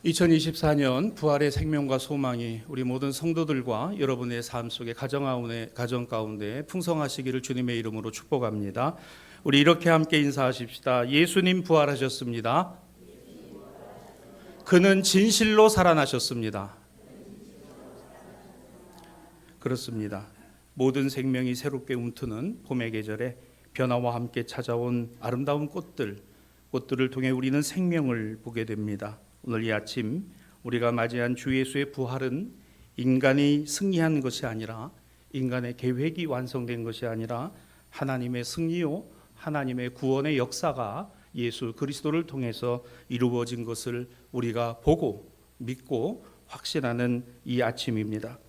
2024년 부활의 생명과 소망이 우리 모든 성도들과 여러분의 삶 속에 가정 가운데 풍성하시기를 주님의 이름으로 축복합니다. 우리 이렇게 함께 인사하십시다. 예수님 부활하셨습니다. 그는 진실로 살아나셨습니다. 그렇습니다. 모든 생명이 새롭게 움트는 봄의 계절에 변화와 함께 찾아온 아름다운 꽃들을 통해 우리는 생명을 보게 됩니다. 오늘 이 아침 우리가 맞이한 주 예수의 부활은 인간이 승리한 것이 아니라, 인간의 계획이 완성된 것이 아니라 하나님의 승리요, 하나님의 구원의 역사가 예수 그리스도를 통해서 이루어진 것을 우리가 보고 믿고 확신하는 이 아침입니다.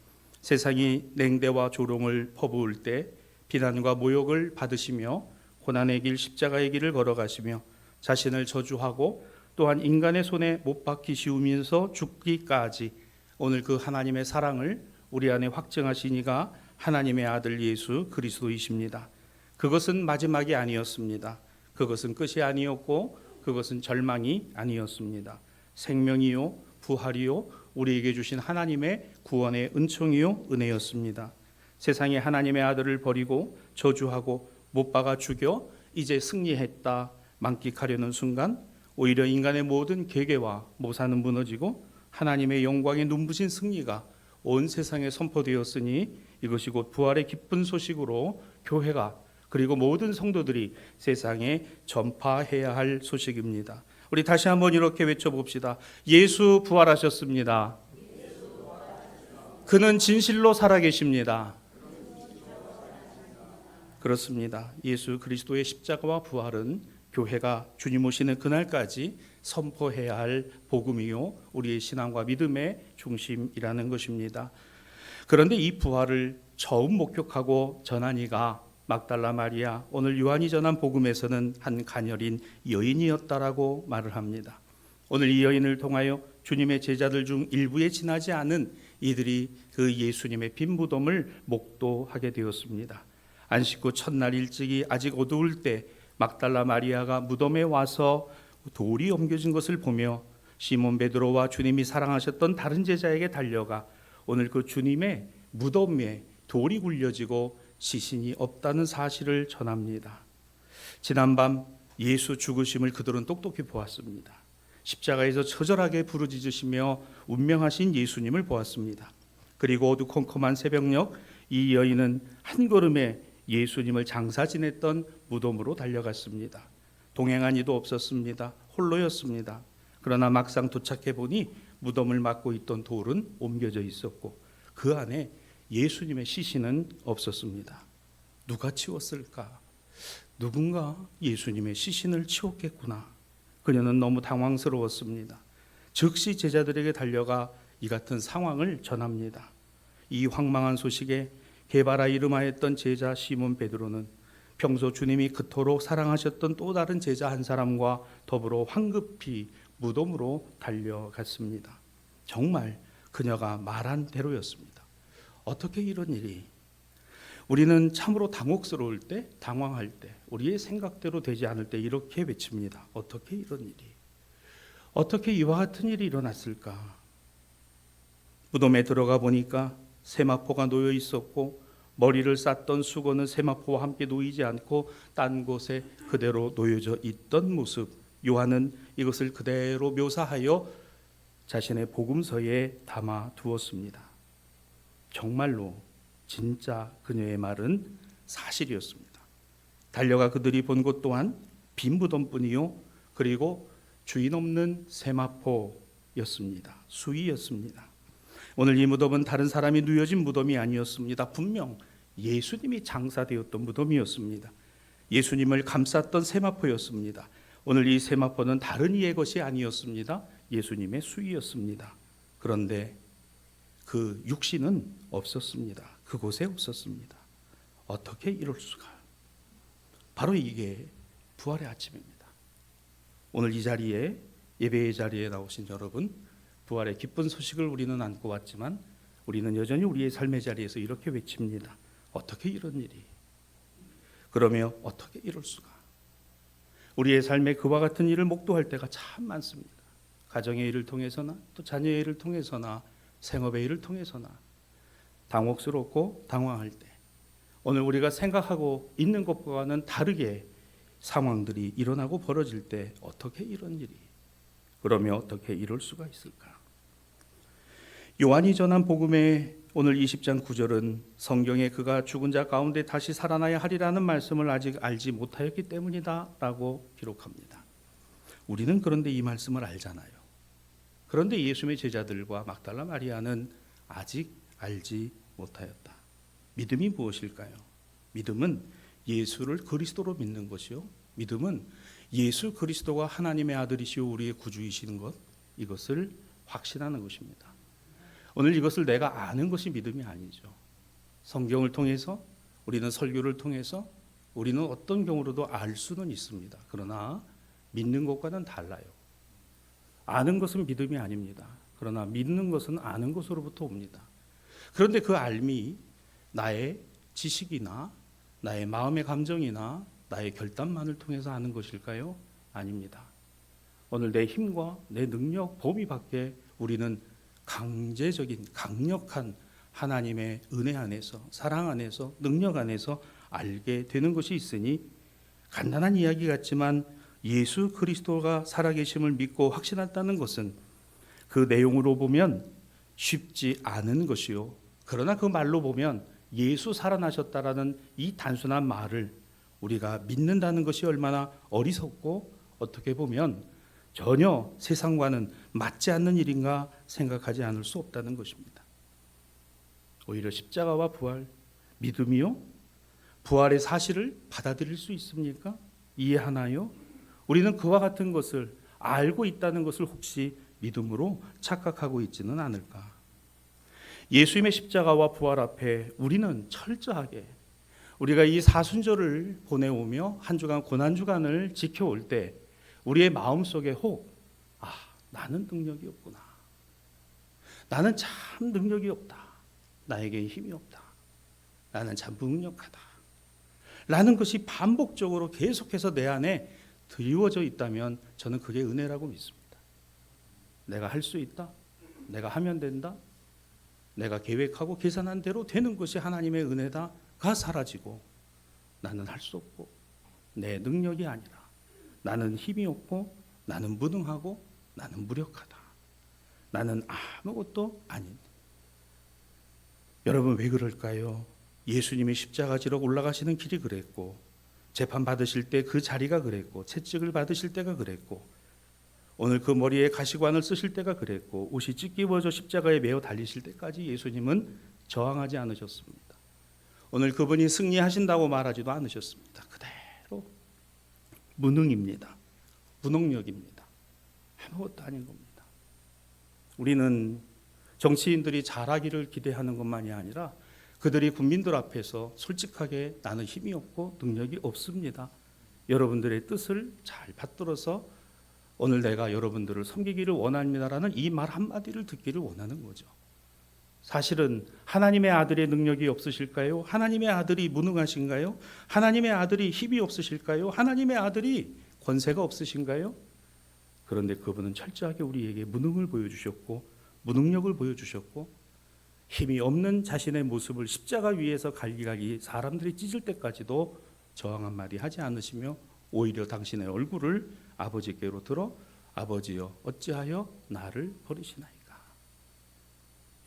세상이 냉대와 조롱을 퍼부을 때 비난과 모욕을 받으시며 고난의 길, 십자가의 길을 걸어가시며 자신을 저주하고 또한 인간의 손에 못 박히시우면서 죽기까지 오늘 그 하나님의 사랑을 우리 안에 확증하신 이가 하나님의 아들 예수 그리스도이십니다. 그것은 마지막이 아니었습니다. 그것은 끝이 아니었고 그것은 절망이 아니었습니다. 생명이요 부활이요 우리에게 주신 하나님의 구원의 은총이요 은혜였습니다. 세상에 하나님의 아들을 버리고 저주하고 못 박아 죽여 이제 승리했다 만끽하려는 순간 오히려 인간의 모든 계계와 모사는 무너지고 하나님의 영광의 눈부신 승리가 온 세상에 선포되었으니 이것이 곧 부활의 기쁜 소식으로 교회가 그리고 모든 성도들이 세상에 전파해야 할 소식입니다. 우리 다시 한번 이렇게 외쳐봅시다. 예수 부활하셨습니다. 그는 진실로 살아계십니다. 그렇습니다. 예수 그리스도의 십자가와 부활은 교회가 주님 오시는 그날까지 선포해야 할 복음이요 우리의 신앙과 믿음의 중심이라는 것입니다. 그런데 이 부활을 처음 목격하고 전한 이가 막달라 마리아, 오늘 요한이 전한 복음에서는 한 가녀린 여인이었다라고 말을 합니다. 오늘 이 여인을 통하여 주님의 제자들 중 일부에 지나지 않은 이들이 그 예수님의 빈 무덤을 목도하게 되었습니다. 안식 후 첫날 일찍이 아직 어두울 때 막달라 마리아가 무덤에 와서 돌이 옮겨진 것을 보며 시몬 베드로와 주님이 사랑하셨던 다른 제자에게 달려가 오늘 그 주님의 무덤에 돌이 굴려지고 시신이 없다는 사실을 전합니다. 지난밤 예수 죽으심을 그들은 똑똑히 보았습니다. 십자가에서 처절하게 부르짖으시며 운명하신 예수님을 보았습니다. 그리고 어두컴컴한 새벽녘 이 여인은 한 걸음에 예수님을 장사 지냈던 무덤으로 달려갔습니다. 동행한 이도 없었습니다. 홀로였습니다. 그러나 막상 도착해 보니 무덤을 막고 있던 돌은 옮겨져 있었고 그 안에 예수님의 시신은 없었습니다. 누가 치웠을까? 누군가 예수님의 시신을 치웠겠구나. 그녀는 너무 당황스러웠습니다. 즉시 제자들에게 달려가 이 같은 상황을 전합니다. 이 황망한 소식에 게바라 이름하였던 제자 시몬 베드로는 평소 주님이 그토록 사랑하셨던 또 다른 제자 한 사람과 더불어 황급히 무덤으로 달려갔습니다. 정말 그녀가 말한 대로였습니다. 어떻게 이런 일이? 우리는 참으로 당혹스러울 때, 당황할 때, 우리의 생각대로 되지 않을 때 이렇게 외칩니다. 어떻게 이런 일이? 어떻게 이와 같은 일이 일어났을까? 무덤에 들어가 보니까 세마포가 놓여 있었고 머리를 쌌던 수건은 세마포와 함께 놓이지 않고 딴 곳에 그대로 놓여져 있던 모습. 요한은 이것을 그대로 묘사하여 자신의 복음서에 담아 두었습니다. 정말로 진짜 그녀의 말은 사실이었습니다. 달려가 그들이 본 곳 또한 빈 무덤뿐이요 그리고 주인 없는 세마포였습니다. 수위였습니다. 오늘 이 무덤은 다른 사람이 누워진 무덤이 아니었습니다. 분명 예수님이 장사되었던 무덤이었습니다. 예수님을 감쌌던 세마포였습니다. 오늘 이 세마포는 다른 이의 것이 아니었습니다. 예수님의 수위였습니다. 그런데 그 육신은 없었습니다. 그곳에 없었습니다. 어떻게 이럴 수가? 바로 이게 부활의 아침입니다. 오늘 이 자리에, 예배의 자리에 나오신 여러분, 부활의 기쁜 소식을 우리는 안고 왔지만 우리는 여전히 우리의 삶의 자리에서 이렇게 외칩니다. 어떻게 이런 일이? 그러며 어떻게 이럴 수가? 우리의 삶에 그와 같은 일을 목도할 때가 참 많습니다. 가정의 일을 통해서나 또 자녀의 일을 통해서나 생업의 일을 통해서나 당혹스럽고 당황할 때 오늘 우리가 생각하고 있는 것과는 다르게 상황들이 일어나고 벌어질 때 어떻게 이런 일이 그러면 어떻게 이럴 수가 있을까? 요한이 전한 복음의 오늘 20장 9절은 성경에 그가 죽은 자 가운데 다시 살아나야 하리라는 말씀을 아직 알지 못하였기 때문이다 라고 기록합니다. 우리는 그런데 이 말씀을 알잖아요. 그런데 예수님의 제자들과 막달라 마리아는 아직 알지 못하였다. 믿음이 무엇일까요? 믿음은 예수를 그리스도로 믿는 것이요. 믿음은 예수 그리스도가 하나님의 아들이시오 우리의 구주이시는 것, 이것을 확신하는 것입니다. 오늘 이것을 내가 아는 것이 믿음이 아니죠. 성경을 통해서 우리는 설교를 통해서 우리는 어떤 경우로도 알 수는 있습니다. 그러나 믿는 것과는 달라요. 아는 것은 믿음이 아닙니다. 그러나 믿는 것은 아는 것으로부터 옵니다. 그런데 그 알미 나의 지식이나 나의 마음의 감정이나 나의 결단만을 통해서 아는 것일까요? 아닙니다. 오늘 내 힘과 내 능력, 범위 밖에 우리는 강제적인 강력한 하나님의 은혜 안에서 사랑 안에서 능력 안에서 알게 되는 것이 있으니 간단한 이야기 같지만 예수 그리스도가 살아계심을 믿고 확신한다는 것은 그 내용으로 보면 쉽지 않은 것이요. 그러나 그 말로 보면 예수 살아나셨다라는 이 단순한 말을 우리가 믿는다는 것이 얼마나 어리석고 어떻게 보면 전혀 세상과는 맞지 않는 일인가 생각하지 않을 수 없다는 것입니다. 오히려 십자가와 부활, 믿음이요? 부활의 사실을 받아들일 수 있습니까? 이해하나요? 우리는 그와 같은 것을 알고 있다는 것을 혹시 믿음으로 착각하고 있지는 않을까? 예수님의 십자가와 부활 앞에 우리는 철저하게 우리가 이 사순절을 보내오며 한 주간 고난주간을 지켜올 때 우리의 마음속에 혹 나는 능력이 없구나. 나는 참 능력이 없다. 나에게 힘이 없다. 나는 참 무능력하다. 라는 것이 반복적으로 계속해서 내 안에 드리워져 있다면 저는 그게 은혜라고 믿습니다. 내가 할 수 있다. 내가 하면 된다. 내가 계획하고 계산한 대로 되는 것이 하나님의 은혜다가 사라지고 나는 할 수 없고 내 능력이 아니라 나는 힘이 없고 나는 무능하고 나는 무력하다. 나는 아무것도 아닌. 여러분 왜 그럴까요? 예수님이 십자가 지러 올라가시는 길이 그랬고 재판 받으실 때 그 자리가 그랬고 채찍을 받으실 때가 그랬고 오늘 그 머리에 가시관을 쓰실 때가 그랬고 옷이 찢기워져 십자가에 매어 달리실 때까지 예수님은 저항하지 않으셨습니다. 오늘 그분이 승리하신다고 말하지도 않으셨습니다. 그대로 무능입니다. 무능력입니다. 아무것도 아닌 겁니다. 우리는 정치인들이 잘하기를 기대하는 것만이 아니라 그들이 국민들 앞에서 솔직하게 나는 힘이 없고 능력이 없습니다. 여러분들의 뜻을 잘 받들어서 오늘 내가 여러분들을 섬기기를 원합니다라는 이 말 한마디를 듣기를 원하는 거죠. 사실은 하나님의 아들의 능력이 없으실까요? 하나님의 아들이 무능하신가요? 하나님의 아들이 힘이 없으실까요? 하나님의 아들이 권세가 없으신가요? 그런데 그분은 철저하게 우리에게 무능을 보여주셨고 무능력을 보여주셨고 힘이 없는 자신의 모습을 십자가 위에서 갈기갈기 사람들이 찢을 때까지도 저항 한마디 하지 않으시며 오히려 당신의 얼굴을 아버지께로 들어 아버지여 어찌하여 나를 버리시나이까.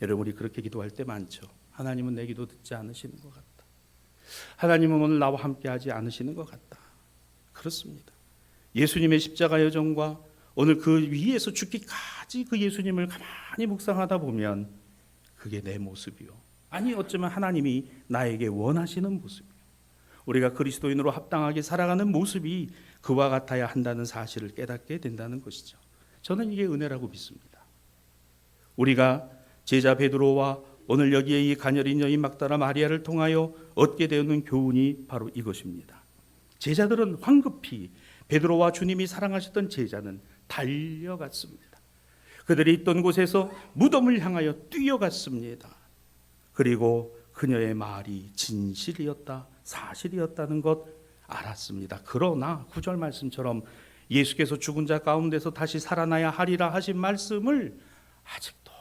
여러분 우리 그렇게 기도할 때 많죠. 하나님은 내 기도 듣지 않으시는 것 같다. 하나님은 오늘 나와 함께하지 않으시는 것 같다. 그렇습니다. 예수님의 십자가 여정과 오늘 그 위에서 죽기까지 그 예수님을 가만히 묵상하다 보면 그게 내 모습이요. 아니 어쩌면 하나님이 나에게 원하시는 모습이요. 우리가 그리스도인으로 합당하게 살아가는 모습이 그와 같아야 한다는 사실을 깨닫게 된다는 것이죠. 저는 이게 은혜라고 믿습니다. 우리가 제자 베드로와 오늘 여기에 이 가녀린 여인 막달라 마리아를 통하여 얻게 되는 교훈이 바로 이것입니다. 제자들은 황급히 베드로와 주님이 사랑하셨던 제자는 달려갔습니다. 그들이 있던 곳에서 무덤을 향하여 뛰어갔습니다. 그리고 그녀의 말이 진실이었다, 사실이었다는 것 알았습니다. 그러나 9절 말씀처럼 예수께서 죽은 자 가운데서 다시 살아나야 하리라 하신 말씀을 아직도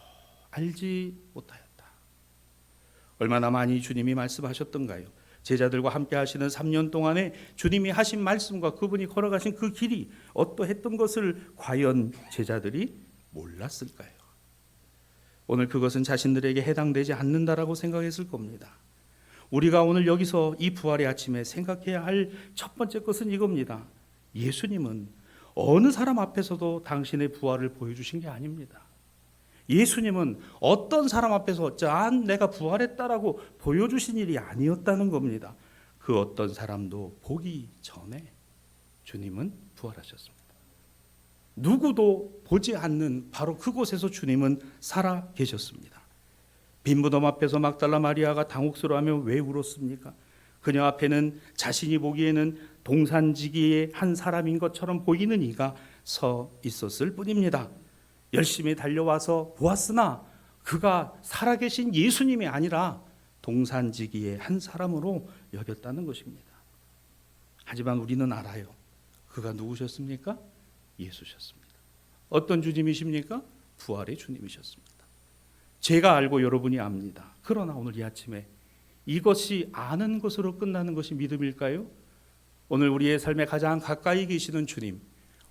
알지 못하였다. 얼마나 많이 주님이 말씀하셨던가요? 제자들과 함께 하시는 3년 동안에 주님이 하신 말씀과 그분이 걸어가신 그 길이 어떠했던 것을 과연 제자들이 몰랐을까요? 오늘 그것은 자신들에게 해당되지 않는다라고 생각했을 겁니다. 우리가 오늘 여기서 이 부활의 아침에 생각해야 할 첫 번째 것은 이겁니다. 예수님은 어느 사람 앞에서도 당신의 부활을 보여주신 게 아닙니다. 예수님은 어떤 사람 앞에서 짠 내가 부활했다라고 보여주신 일이 아니었다는 겁니다. 그 어떤 사람도 보기 전에 주님은 부활하셨습니다. 누구도 보지 않는 바로 그곳에서 주님은 살아 계셨습니다. 빈 무덤 앞에서 막달라 마리아가 당혹스러워하며 왜 울었습니까? 그녀 앞에는 자신이 보기에는 동산지기의 한 사람인 것처럼 보이는 이가 서 있었을 뿐입니다. 열심히 달려와서 보았으나 그가 살아계신 예수님이 아니라 동산지기의 한 사람으로 여겼다는 것입니다. 하지만 우리는 알아요. 그가 누구셨습니까? 예수셨습니다. 어떤 주님이십니까? 부활의 주님이셨습니다. 제가 알고 여러분이 압니다. 그러나 오늘 이 아침에 이것이 아는 것으로 끝나는 것이 믿음일까요? 오늘 우리의 삶에 가장 가까이 계시는 주님,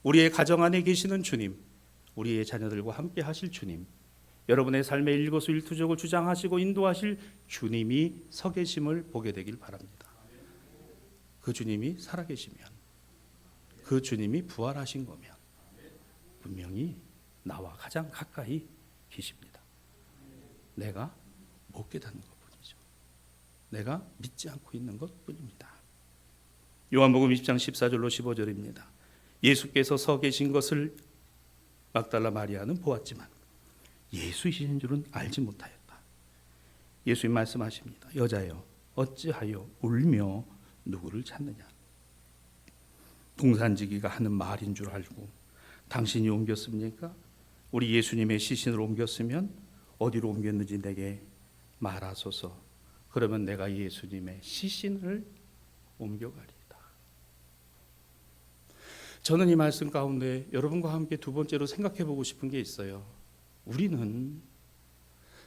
우리의 가정 안에 계시는 주님, 우리의 자녀들과 함께 하실 주님, 여러분의 삶의 일거수일투족을 주장하시고 인도하실 주님이 서 계심을 보게 되길 바랍니다. 그 주님이 살아계시면, 그 주님이 부활하신 거면 분명히 나와 가장 가까이 계십니다. 내가 못 깨닫는 것뿐이죠. 내가 믿지 않고 있는 것뿐입니다. 요한복음 20장 14절로 15절입니다. 예수께서 서 계신 것을 막달라 마리아는 보았지만 예수이신 줄은 알지 못하였다. 예수님 말씀하십니다. 여자여 어찌하여 울며 누구를 찾느냐. 동산지기가 하는 말인 줄 알고 당신이 옮겼습니까? 우리 예수님의 시신을 옮겼으면 어디로 옮겼는지 내게 말하소서. 그러면 내가 예수님의 시신을 옮겨가리이다. 저는 이 말씀 가운데 여러분과 함께 두 번째로 생각해 보고 싶은 게 있어요. 우리는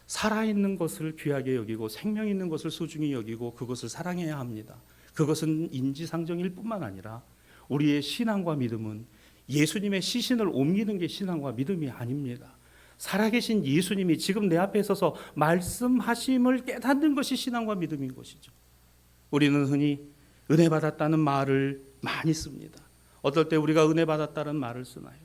살아있는 것을 귀하게 여기고 생명 있는 것을 소중히 여기고 그것을 사랑해야 합니다. 그것은 인지상정일 뿐만 아니라 우리의 신앙과 믿음은 예수님의 시신을 옮기는 게 신앙과 믿음이 아닙니다. 살아계신 예수님이 지금 내 앞에 서서 말씀하심을 깨닫는 것이 신앙과 믿음인 것이죠. 우리는 흔히 은혜 받았다는 말을 많이 씁니다. 어떨 때 우리가 은혜 받았다는 말을 쓰나요?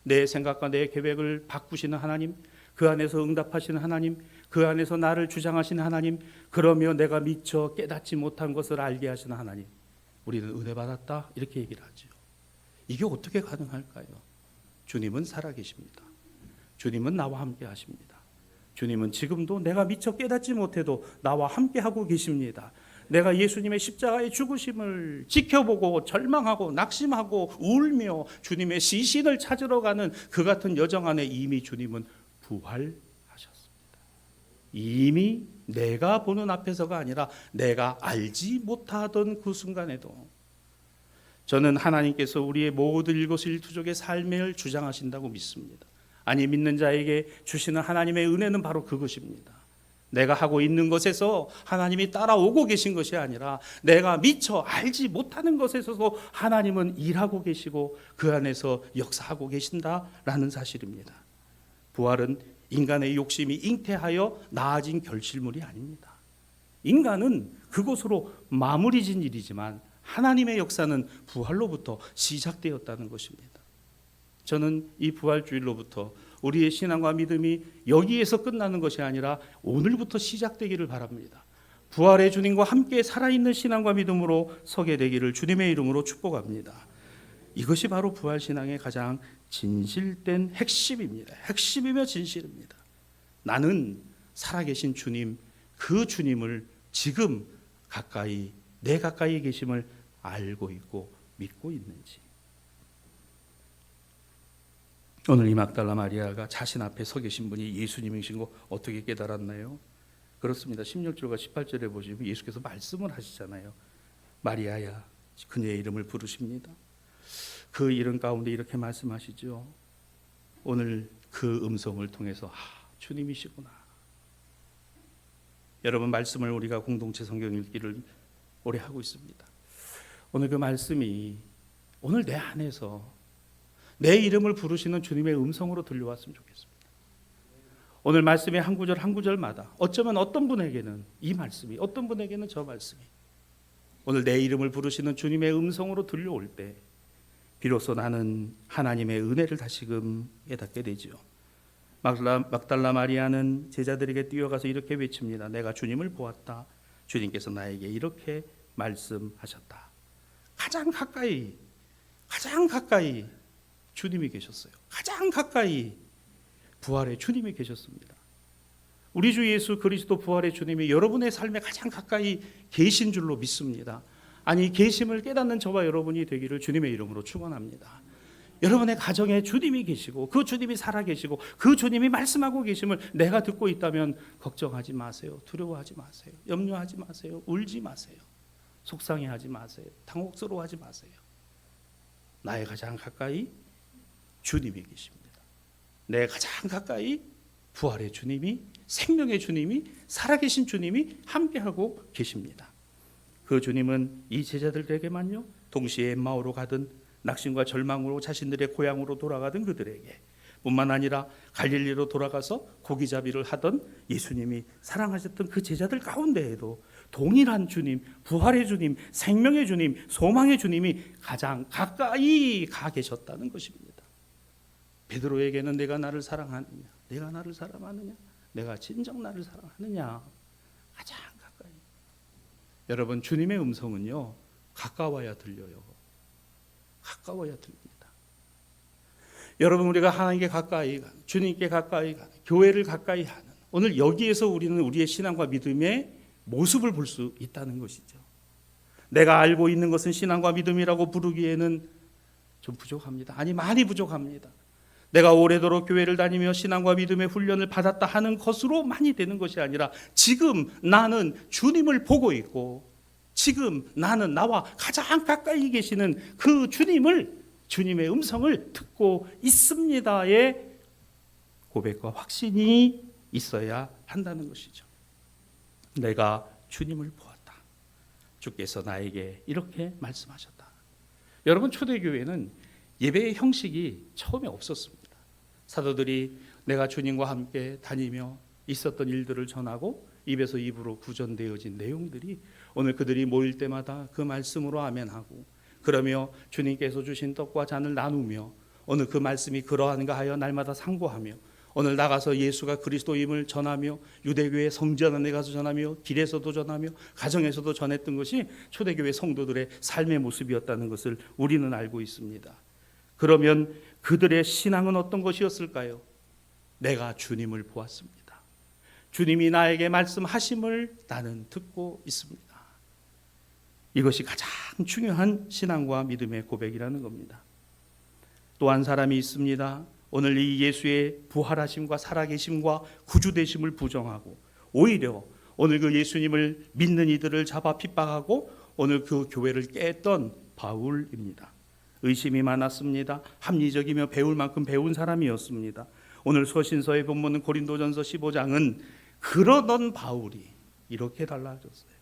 내 생각과 내 계획을 바꾸시는 하나님, 그 안에서 응답하시는 하나님, 그 안에서 나를 주장하시는 하나님, 그러며 내가 미처 깨닫지 못한 것을 알게 하시는 하나님, 우리는 은혜 받았다 이렇게 얘기를 하죠. 이게 어떻게 가능할까요? 주님은 살아계십니다. 주님은 나와 함께 하십니다. 주님은 지금도 내가 미처 깨닫지 못해도 나와 함께 하고 계십니다. 내가 예수님의 십자가의 죽으심을 지켜보고 절망하고 낙심하고 울며 주님의 시신을 찾으러 가는 그 같은 여정 안에 이미 주님은 부활하셨습니다. 이미 내가 보는 앞에서가 아니라 내가 알지 못하던 그 순간에도 저는 하나님께서 우리의 모든 일거수일투족의 삶을 주장하신다고 믿습니다. 아니, 믿는 자에게 주시는 하나님의 은혜는 바로 그것입니다. 내가 하고 있는 것에서 하나님이 따라오고 계신 것이 아니라 내가 미처 알지 못하는 것에서도 하나님은 일하고 계시고 그 안에서 역사하고 계신다라는 사실입니다. 부활은 인간의 욕심이 잉태하여 나아진 결실물이 아닙니다. 인간은 그것으로 마무리 진 일이지만 하나님의 역사는 부활로부터 시작되었다는 것입니다. 저는 이 부활주일로부터 우리의 신앙과 믿음이 여기에서 끝나는 것이 아니라 오늘부터 시작되기를 바랍니다. 부활의 주님과 함께 살아있는 신앙과 믿음으로 서게 되기를 주님의 이름으로 축복합니다. 이것이 바로 부활신앙의 가장 진실된 핵심입니다. 핵심이며 진실입니다. 나는 살아계신 주님, 그 주님을 지금 가까이, 내 가까이 계심을 알고 있고 믿고 있는지. 오늘 이 막달라 마리아가 자신 앞에 서 계신 분이 예수님이신 거 어떻게 깨달았나요? 그렇습니다. 16절과 18절에 보시면 예수께서 말씀을 하시잖아요. 마리아야, 그녀의 이름을 부르십니다. 그 이름 가운데 이렇게 말씀하시죠. 오늘 그 음성을 통해서 주님이시구나. 여러분, 말씀을 우리가 공동체 성경 읽기를 오래 하고 있습니다. 오늘 그 말씀이 오늘 내 안에서 내 이름을 부르시는 주님의 음성으로 들려왔으면 좋겠습니다. 오늘 말씀의 한 구절 한 구절마다 어쩌면 어떤 분에게는 이 말씀이, 어떤 분에게는 저 말씀이 오늘 내 이름을 부르시는 주님의 음성으로 들려올 때 비로소 나는 하나님의 은혜를 다시금 깨닫게 되지요. 막달라 마리아는 제자들에게 뛰어가서 이렇게 외칩니다. 내가 주님을 보았다. 주님께서 나에게 이렇게 말씀하셨다. 가장 가까이 주님이 계셨어요. 가장 가까이 부활의 주님이 계셨습니다. 우리 주 예수 그리스도 부활의 주님이 여러분의 삶에 가장 가까이 계신 줄로 믿습니다. 아니, 계심을 깨닫는 저와 여러분이 되기를 주님의 이름으로 축원합니다. 여러분의 가정에 주님이 계시고 그 주님이 살아계시고 그 주님이 말씀하고 계심을 내가 듣고 있다면 걱정하지 마세요. 두려워하지 마세요. 염려하지 마세요. 울지 마세요. 속상해하지 마세요. 당혹스러워하지 마세요. 나의 가장 가까이 주님이 계십니다. 내 가장 가까이 부활의 주님이, 생명의 주님이, 살아계신 주님이 함께하고 계십니다. 그 주님은 이 제자들에게만요, 동시에 엠마오로 가든 낙심과 절망으로 자신들의 고향으로 돌아가던 그들에게 뿐만 아니라 갈릴리로 돌아가서 고기잡이를 하던 예수님이 사랑하셨던 그 제자들 가운데에도 동일한 주님, 부활의 주님, 생명의 주님, 소망의 주님이 가장 가까이 가 계셨다는 것입니다. 베드로에게는 내가 나를 사랑하느냐, 내가 나를 사랑하느냐, 내가 진정 나를 사랑하느냐, 가장 가까이. 여러분, 주님의 음성은요, 가까워야 들려요. 가까워야 들립니다. 여러분, 우리가 하나님께 가까이 가는, 주님께 가까이 가는, 교회를 가까이 하는, 오늘 여기에서 우리는 우리의 신앙과 믿음의 모습을 볼 수 있다는 것이죠. 내가 알고 있는 것은 신앙과 믿음이라고 부르기에는 좀 부족합니다. 아니, 많이 부족합니다. 내가 오래도록 교회를 다니며 신앙과 믿음의 훈련을 받았다 하는 것으로 많이 되는 것이 아니라 지금 나는 주님을 보고 있고 지금 나는 나와 가장 가까이 계시는 그 주님의 음성을 듣고 있습니다의 고백과 확신이 있어야 한다는 것이죠. 내가 주님을 보았다. 주께서 나에게 이렇게 말씀하셨다. 여러분, 초대교회는 예배의 형식이 처음에 없었습니다. 사도들이 내가 주님과 함께 다니며 있었던 일들을 전하고 입에서 입으로 구전되어진 내용들이 오늘 그들이 모일 때마다 그 말씀으로 아멘하고 그러며 주님께서 주신 떡과 잔을 나누며 오늘 그 말씀이 그러한가 하여 날마다 상고하며 오늘 나가서 예수가 그리스도임을 전하며 유대교회 성전에 가서 전하며 길에서도 전하며 가정에서도 전했던 것이 초대교회 성도들의 삶의 모습이었다는 것을 우리는 알고 있습니다. 그러면 그들의 신앙은 어떤 것이었을까요? 내가 주님을 보았습니다. 주님이 나에게 말씀하심을 나는 듣고 있습니다. 이것이 가장 중요한 신앙과 믿음의 고백이라는 겁니다. 또 한 사람이 있습니다. 오늘 이 예수의 부활하심과 살아계심과 구주되심을 부정하고 오히려 오늘 그 예수님을 믿는 이들을 잡아 핍박하고 오늘 그 교회를 깼던 바울입니다. 의심이 많았습니다. 합리적이며 배울 만큼 배운 사람이었습니다. 오늘 서신서의 본문은 고린도전서 15장은 그러던 바울이 이렇게 달라졌어요.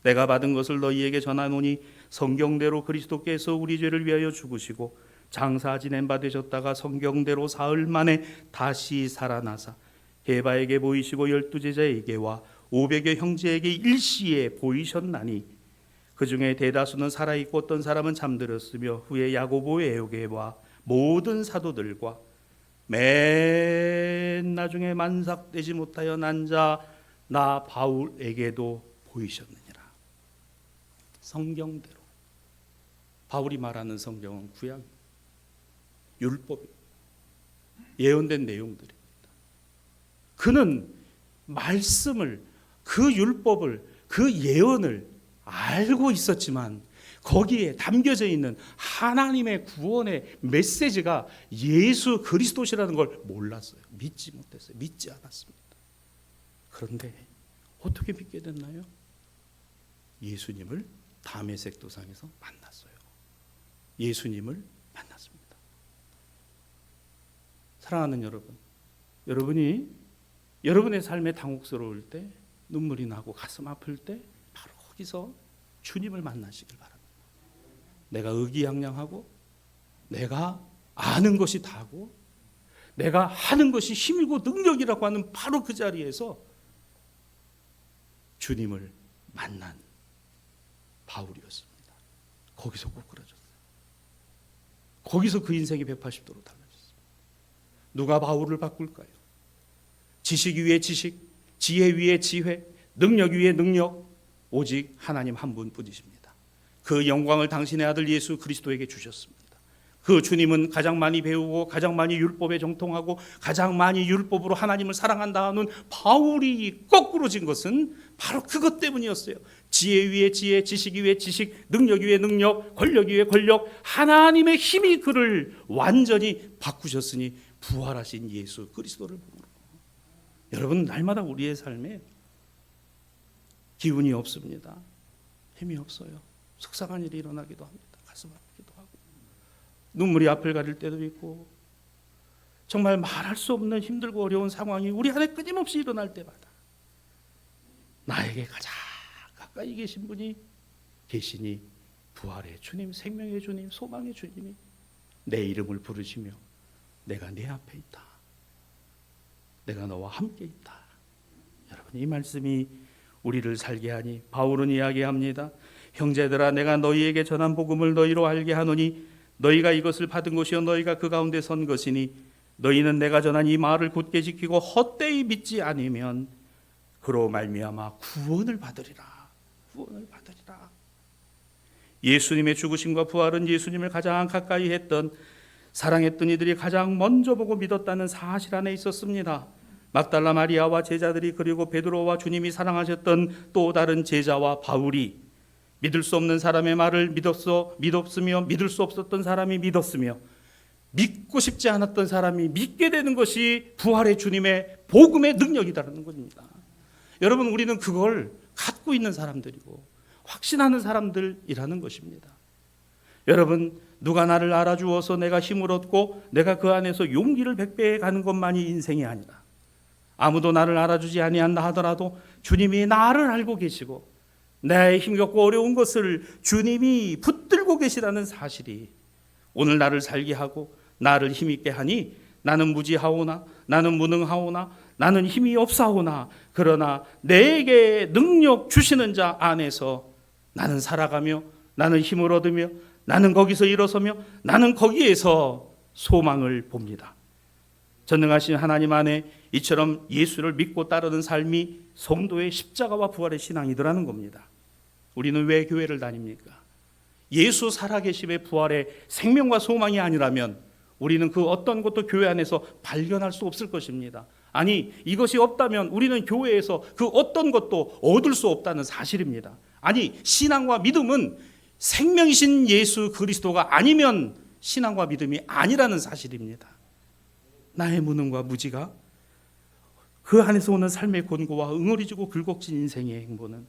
내가 받은 것을 너희에게 전하노니 성경대로 그리스도께서 우리 죄를 위하여 죽으시고 장사 지낸 바 되셨다가 성경대로 사흘 만에 다시 살아나사 게바에게 보이시고 12제자에게와 500여 형제에게 일시에 보이셨나니 그 중에 대다수는 살아있고 어떤 사람은 잠들었으며 후에 야고보에게와 모든 사도들과 맨 나중에 만삭되지 못하여 난 자 나 바울에게도 보이셨느니라. 성경대로. 바울이 말하는 성경은 구약 율법이 예언된 내용들입니다. 그는 말씀을, 그 율법을, 그 예언을 알고 있었지만 거기에 담겨져 있는 하나님의 구원의 메시지가 예수 그리스도시라는 걸 몰랐어요. 믿지 못했어요. 믿지 않았습니다. 그런데 어떻게 믿게 됐나요? 예수님을 다메섹 도상에서 만났어요. 예수님을 만났습니다. 사랑하는 여러분, 여러분이 여러분의 삶에 당혹스러울 때, 눈물이 나고 가슴 아플 때 바로 거기서 주님을 만나시길 바랍니다. 내가 의기양양하고 내가 아는 것이 다고 내가 하는 것이 힘이고 능력이라고 하는 바로 그 자리에서 주님을 만난 바울이었습니다. 거기서 꼬꾸라졌어요. 거기서 그 인생이 180도로 달라졌습니다. 누가 바울을 바꿀까요? 지식 위에 지식, 지혜 위에 지혜, 능력 위에 능력, 오직 하나님 한 분뿐이십니다. 그 영광을 당신의 아들 예수 그리스도에게 주셨습니다. 그 주님은 가장 많이 배우고 가장 많이 율법에 정통하고 가장 많이 율법으로 하나님을 사랑한다 하는 바울이 거꾸로진 것은 바로 그것 때문이었어요. 지혜 위에 지혜, 지식 위에 지식, 능력 위에 능력, 권력 위에 권력, 하나님의 힘이 그를 완전히 바꾸셨으니 부활하신 예수 그리스도를 보므로. 여러분, 날마다 우리의 삶에 기운이 없습니다. 힘이 없어요. 속상한 일이 일어나기도 합니다. 가슴 아프기도 하고 눈물이 앞을 가릴 때도 있고 정말 말할 수 없는 힘들고 어려운 상황이 우리 안에 끊임없이 일어날 때마다 나에게 가장 가까이 계신 분이 계시니 부활의 주님, 생명의 주님, 소망의 주님이 내 이름을 부르시며 내가 네 앞에 있다. 내가 너와 함께 있다. 여러분, 이 말씀이 우리를 살게 하니 바울은 이야기합니다. 형제들아, 내가 너희에게 전한 복음을 너희로 알게 하노니 너희가 이것을 받은 것이요 너희가 그 가운데 선 것이니 너희는 내가 전한 이 말을 굳게 지키고 헛되이 믿지 않으면 그로 말미암아 구원을 받으리라. 구원을 받으리라. 예수님의 죽으심과 부활은 예수님을 가장 가까이 했던, 사랑했던 이들이 가장 먼저 보고 믿었다는 사실 안에 있었습니다. 막달라 마리아와 제자들이, 그리고 베드로와 주님이 사랑하셨던 또 다른 제자와 바울이 믿을 수 없는 사람의 말을 믿었으며 믿을 수 없었던 사람이 믿었으며 믿고 싶지 않았던 사람이 믿게 되는 것이 부활의 주님의 복음의 능력이라는 겁니다. 여러분, 우리는 그걸 갖고 있는 사람들이고 확신하는 사람들이라는 것입니다. 여러분, 누가 나를 알아주어서 내가 힘을 얻고 내가 그 안에서 용기를 백배해 가는 것만이 인생이 아니라, 아무도 나를 알아주지 아니한다 하더라도 주님이 나를 알고 계시고 내 힘겹고 어려운 것을 주님이 붙들고 계시다는 사실이 오늘 나를 살게 하고 나를 힘있게 하니, 나는 무지하오나 나는 무능하오나 나는 힘이 없사오나 그러나 내게 능력 주시는 자 안에서 나는 살아가며 나는 힘을 얻으며 나는 거기서 일어서며 나는 거기에서 소망을 봅니다. 전능하신 하나님 안에 이처럼 예수를 믿고 따르는 삶이 성도의 십자가와 부활의 신앙이더라는 겁니다. 우리는 왜 교회를 다닙니까? 예수 살아계심의 부활의 생명과 소망이 아니라면 우리는 그 어떤 것도 교회 안에서 발견할 수 없을 것입니다. 아니, 이것이 없다면 우리는 교회에서 그 어떤 것도 얻을 수 없다는 사실입니다. 아니, 신앙과 믿음은 생명이신 예수 그리스도가 아니면 신앙과 믿음이 아니라는 사실입니다. 나의 무능과 무지가, 그 안에서 오는 삶의 곤고와 응어리지고 긁곡진 인생의 행보는,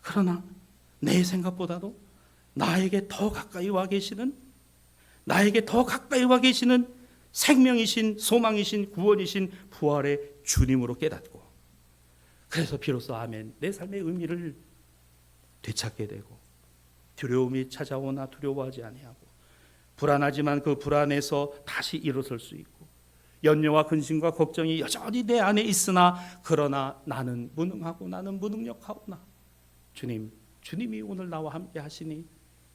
그러나 내 생각보다도 나에게 더 가까이 와 계시는, 나에게 더 가까이 와 계시는 생명이신, 소망이신, 구원이신 부활의 주님으로 깨닫고, 그래서 비로소 아멘, 내 삶의 의미를 되찾게 되고, 두려움이 찾아오나 두려워하지 아니하고, 불안하지만 그 불안에서 다시 일어설 수 있고, 염려와 근심과 걱정이 여전히 내 안에 있으나 그러나 나는 무능하고 나는 무능력하구나. 주님이 오늘 나와 함께 하시니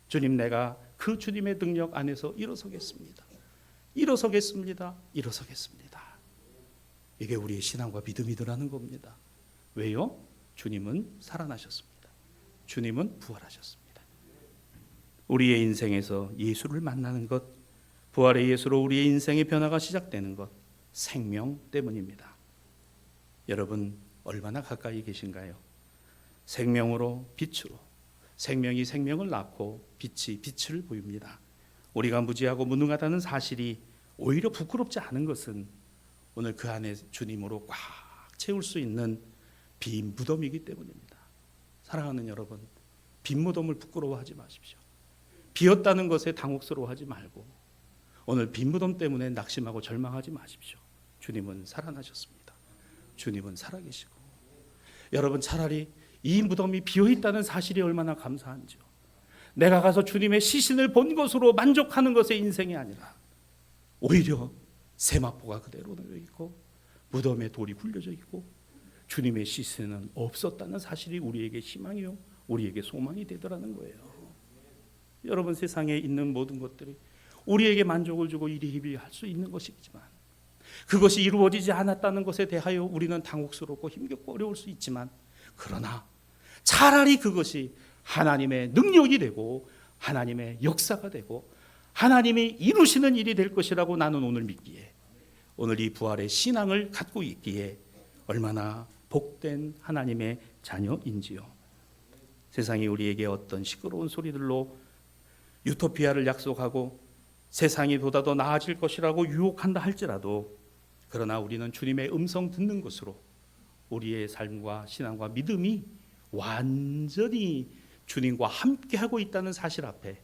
주님, 내가 그 주님의 능력 안에서 일어서겠습니다. 이게 우리의 신앙과 믿음이더라는 겁니다. 왜요? 주님은 살아나셨습니다. 주님은 부활하셨습니다. 우리의 인생에서 예수를 만나는 것, 부활의 예수로 우리의 인생의 변화가 시작되는 것, 생명 때문입니다. 여러분, 얼마나 가까이 계신가요? 생명으로, 빛으로, 생명이 생명을 낳고 빛이 빛을 보입니다. 우리가 무지하고 무능하다는 사실이 오히려 부끄럽지 않은 것은 오늘 그 안에 주님으로 꽉 채울 수 있는 빈 무덤이기 때문입니다. 사랑하는 여러분, 빈 무덤을 부끄러워하지 마십시오. 비었다는 것에 당혹스러워하지 말고 오늘 빈 무덤 때문에 낙심하고 절망하지 마십시오. 주님은 살아나셨습니다. 주님은 살아계시고 여러분 차라리 이 무덤이 비어있다는 사실이 얼마나 감사한지요. 내가 가서 주님의 시신을 본 것으로 만족하는 것의 인생이 아니라 오히려 세마포가 그대로 놓여있고 무덤에 돌이 굴려져 있고 주님의 시신은 없었다는 사실이 우리에게 희망이요 우리에게 소망이 되더라는 거예요. 여러분 세상에 있는 모든 것들이 우리에게 만족을 주고 이리이리 할 수 있는 것이지만 그것이 이루어지지 않았다는 것에 대하여 우리는 당혹스럽고 힘겹고 어려울 수 있지만 그러나 차라리 그것이 하나님의 능력이 되고 하나님의 역사가 되고 하나님이 이루시는 일이 될 것이라고 나는 오늘 믿기에 오늘 이 부활의 신앙을 갖고 있기에 얼마나 복된 하나님의 자녀인지요. 세상이 우리에게 어떤 시끄러운 소리들로 유토피아를 약속하고 세상이 보다 더 나아질 것이라고 유혹한다 할지라도 그러나 우리는 주님의 음성 듣는 것으로 우리의 삶과 신앙과 믿음이 완전히 주님과 함께하고 있다는 사실 앞에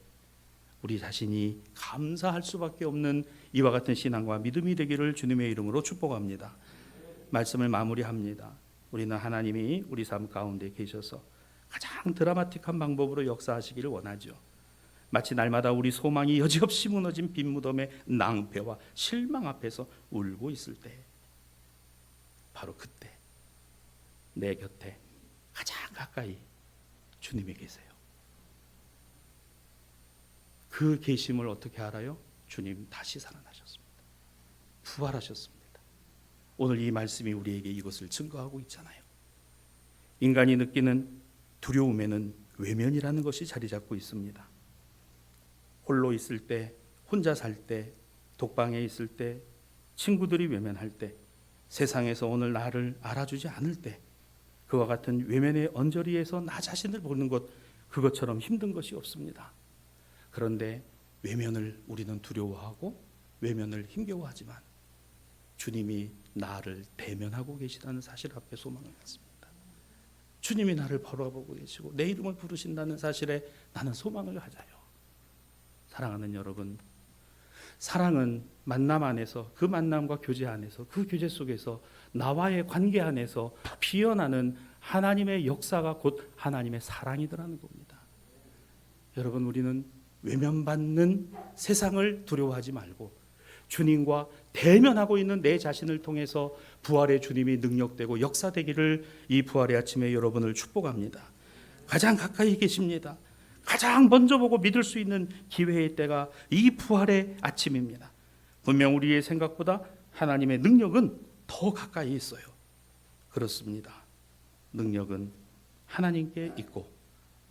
우리 자신이 감사할 수밖에 없는 이와 같은 신앙과 믿음이 되기를 주님의 이름으로 축복합니다. 말씀을 마무리합니다. 우리는 하나님이 우리 삶 가운데 계셔서 가장 드라마틱한 방법으로 역사하시기를 원하죠. 마치 날마다 우리 소망이 여지없이 무너진 빈 무덤의 낭패와 실망 앞에서 울고 있을 때 바로 그때 내 곁에 가장 가까이 주님이 계세요. 그 계심을 어떻게 알아요? 주님 다시 살아나셨습니다. 부활하셨습니다. 오늘 이 말씀이 우리에게 이것을 증거하고 있잖아요. 인간이 느끼는 두려움에는 외면이라는 것이 자리 잡고 있습니다. 홀로 있을 때, 혼자 살 때, 독방에 있을 때, 친구들이 외면할 때, 세상에서 오늘 나를 알아주지 않을 때 그와 같은 외면의 언저리에서 나 자신을 보는 것 그것처럼 힘든 것이 없습니다. 그런데 외면을 우리는 두려워하고 외면을 힘겨워하지만 주님이 나를 대면하고 계시다는 사실 앞에 소망을 갖습니다. 주님이 나를 바라보고 계시고 내 이름을 부르신다는 사실에 나는 소망을 가져요. 사랑하는 여러분, 사랑은 만남 안에서 그 만남과 교제 안에서 그 교제 속에서 나와의 관계 안에서 피어나는 하나님의 역사가 곧 하나님의 사랑이더라는 겁니다. 여러분 우리는 외면받는 세상을 두려워하지 말고 주님과 대면하고 있는 내 자신을 통해서 부활의 주님이 능력되고 역사되기를 이 부활의 아침에 여러분을 축복합니다. 가장 가까이 계십니다. 가장 먼저 보고 믿을 수 있는 기회의 때가 이 부활의 아침입니다. 분명 우리의 생각보다 하나님의 능력은 더 가까이 있어요. 그렇습니다. 능력은 하나님께 있고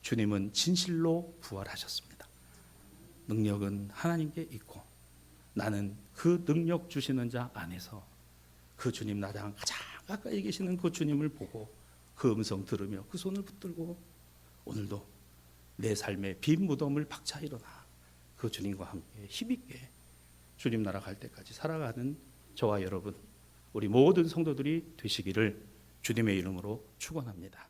주님은 진실로 부활하셨습니다. 능력은 하나님께 있고 나는 그 능력 주시는 자 안에서 그 주님 나랑 가장 가까이 계시는 그 주님을 보고 그 음성 들으며 그 손을 붙들고 오늘도 내 삶의 빈 무덤을 박차 일어나 그 주님과 함께 힘있게 주님 나라 갈 때까지 살아가는 저와 여러분 우리 모든 성도들이 되시기를 주님의 이름으로 축원합니다.